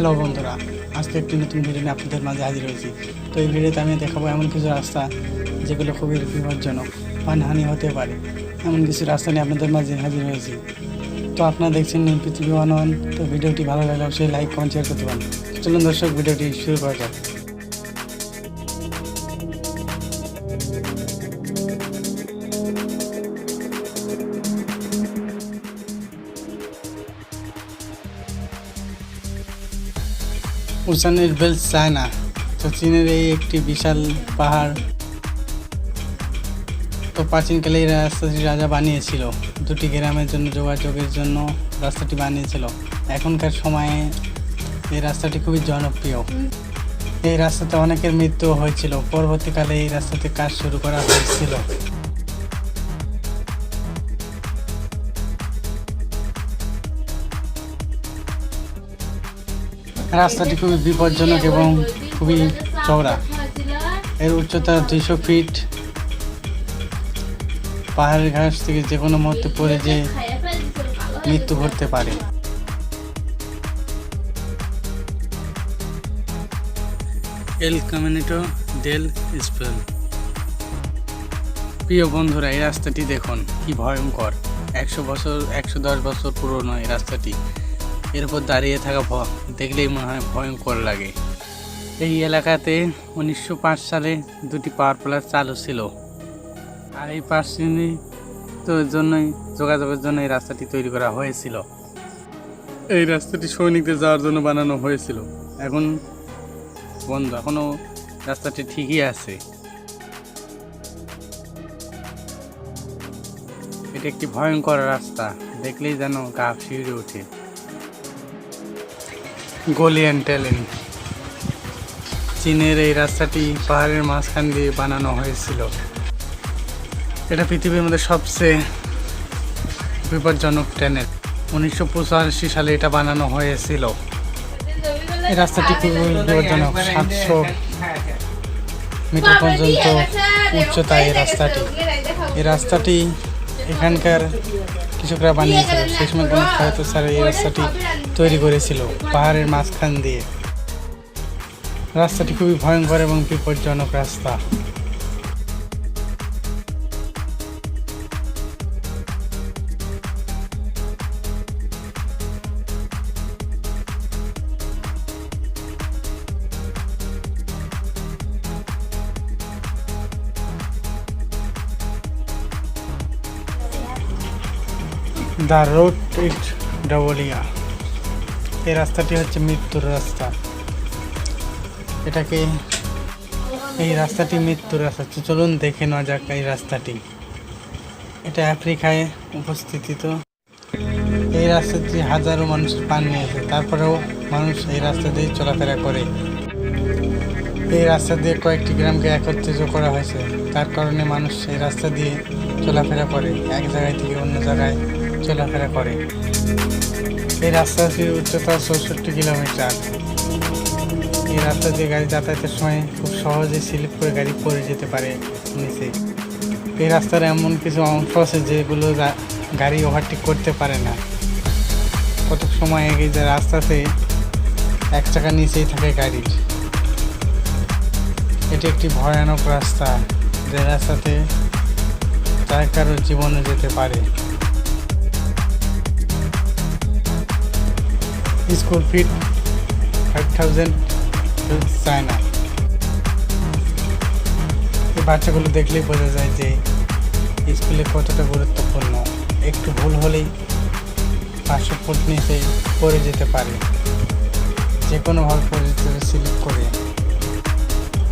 Hello বন্ধুরা, আজকে একটি নতুন ভিডিও নিয়ে আপনাদের মাঝে হাজির হয়েছি। তো এই ভিডিওতে আমি দেখাবো এমন কিছু রাস্তা যেগুলো খুবই বিপজ্জনক, প্রাণহানি হতে পারে, এমন কিছু রাস্তা নিয়ে আপনাদের মাঝে হাজির হয়েছি। তো আপনারা দেখছেন নীল পৃথিবী ওয়ান। তো ভিডিওটি ভালো লাগলে অবশ্যই লাইক কমেন্ট শেয়ার করতে পারেন। চলুন দর্শক, ভিডিওটি শুরু করা যাক। উসানের বেলস চায়না। তো চীনের এই একটি বিশাল পাহাড়। তো প্রাচীনকালে এই রাস্তাটি রাজা বানিয়েছিল, দুটি গ্রামের জন্য যোগাযোগের জন্য রাস্তাটি বানিয়েছিল। এখনকার সময়ে এই রাস্তাটি খুবই জনপ্রিয়। এই রাস্তাতে অনেকের মৃত্যু হয়েছিল। পরবর্তীকালে এই রাস্তাতে কাজ শুরু করা হয়েছিল। রাস্তাটি খুবই বিপজ্জনক এবং খুবই চওড়া। এর উচ্চতা 200 ফিট। পাহাড়ের ঘাস থেকে যে কোনো মুহূর্তে পড়ে যে মৃত্যু ঘটতে পারে। এল ক্যামিনো ডেল স্পেল। প্রিয় বন্ধুরা, এই রাস্তাটি দেখুন কি ভয়ঙ্কর। 110 বছর পুরনো এই রাস্তাটি। এর উপর দাঁড়িয়ে থাকা দেখলেই মনে হয় ভয়ঙ্কর লাগে। এই এলাকাতে 1905 সালে দুটি পাওয়ার প্ল্যান্ট চালু ছিল। আর এই পার্সিনির জন্যই যোগাযোগের জন্য এই রাস্তাটি তৈরি করা হয়েছিল। এই রাস্তাটি সৈনিকদের যাওয়ার জন্য বানানো হয়েছিল। এখন বন্ধ, এখনো রাস্তাটি ঠিকই আছে। এটা একটি ভয়ঙ্কর রাস্তা, দেখলেই যেন গা শিউরে ওঠে। গোলিয়ান ট্যালেন্ট। চীনের এই রাস্তাটি পাহাড়ের মাঝখান দিয়ে বানানো হয়েছিল। এটা পৃথিবীর মধ্যে সবচেয়ে বিপজ্জনক ট্যানেল। 1985 সালে এটা বানানো হয়েছিল। এই রাস্তাটি খুবই বিপজ্জনক। 700 মিটার পর্যন্ত উচ্চতা এই রাস্তাটি এখানকার কৃষকরা বানিয়েছিল। সেই সময় কোনো সহায়তা ছাড়া এই রাস্তাটি তৈরি করেছিল পাহাড়ের মাঝখান দিয়ে। রাস্তাটি খুবই ভয়ঙ্কর এবং বিপজ্জনক রাস্তা। দ্য রোড ইট ডাবলিয়া। এই রাস্তাটি হচ্ছে মৃত্যুর রাস্তা। এই রাস্তাটি মৃত্যুর রাস্তা। চলুন দেখে নেওয়া যাক এই রাস্তাটি। এটা আফ্রিকায় উপস্থিত। এই রাস্তাটি হাজারো মানুষের প্রাণ নিয়েছে, তারপরেও মানুষ এই রাস্তা দিয়ে চলাফেরা করে। এই রাস্তা দিয়ে কয়েকটি গ্রামকে একত্রিত করা হয়েছে, তার কারণে মানুষ এই রাস্তা দিয়ে চলাফেরা করে, এক জায়গায় থেকে অন্য জায়গায় চলাফেরা করে। এই রাস্তাটির উচ্চতা 64 কিলোমিটার। এই রাস্তা দিয়ে গাড়ি যাতায়াতের সময় খুব সহজে স্লিপ করে গাড়ি পড়ে যেতে পারে নিচে। এই রাস্তার এমন কিছু অংশ আছে যেগুলো গাড়ি ওভারটেক করতে পারে না। কত সময় এই যে রাস্তাতে এক চাকা নিচেই থাকে গাড়ির। এটি একটি ভয়ানক রাস্তা, যে রাস্তাতে তার কারো জীবনে যেতে পারে। স্কুল ফিট 5000 চায়না। এই বাচ্চাগুলো দেখলেই বোঝা যায় যে স্কুলে কতটা গুরুত্বপূর্ণ। একটু ভুল হলেই 500 ফুট নিচে পড়ে যেতে পারে, যে কোনোভাবে পড়ে যেতে স্লিপ করে।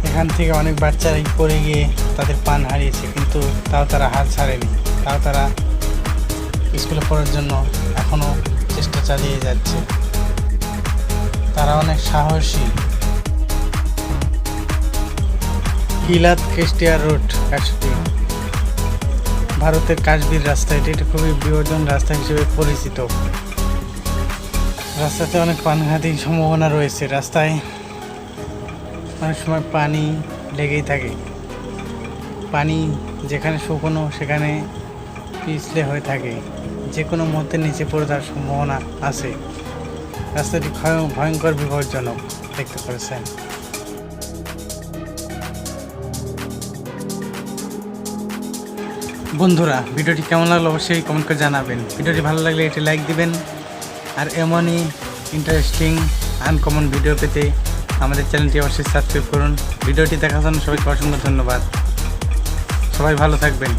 এখান থেকে অনেক বাচ্চারাই পড়ে গিয়ে তাদের প্রাণ হারিয়েছে, কিন্তু তাও তারা হাল ছাড়েনি। তাও তারা স্কুলে পড়ার জন্য এখনও চেষ্টা চালিয়ে যাচ্ছে। তারা অনেক সাহসী। কিলাত খ্রিস্টিয়া রোড কাশ্মীর। ভারতের কাশ্মীর রাস্তা। এটি খুবই বিপজ্জনক রাস্তা হিসেবে পরিচিত। রাস্তাতে অনেক প্রাণঘাতীর সম্ভাবনা রয়েছে। রাস্তায় অনেক সময় পানি লেগেই থাকে। পানি যেখানে শুকনো সেখানে পিছলে হয়ে থাকে, যে কোনো মুহূর্তে নিচে পড়ে যাওয়ার সম্ভাবনা আছে। রাস্তাটি ভয়ঙ্কর বিপজ্জনক দেখতে পাচ্ছেন। বন্ধুরা, ভিডিওটি কেমন লাগলো অবশ্যই কমেন্ট করে জানাবেন। ভিডিওটি ভালো লাগলে এটি লাইক দিবেন। আর এমনই ইন্টারেস্টিং আনকমন ভিডিও পেতে আমাদের চ্যানেলটি অবশ্যই সাবস্ক্রাইব করুন। ভিডিওটি দেখার জন্য সবাইকে অসংখ্য ধন্যবাদ। সবাই ভালো থাকবেন।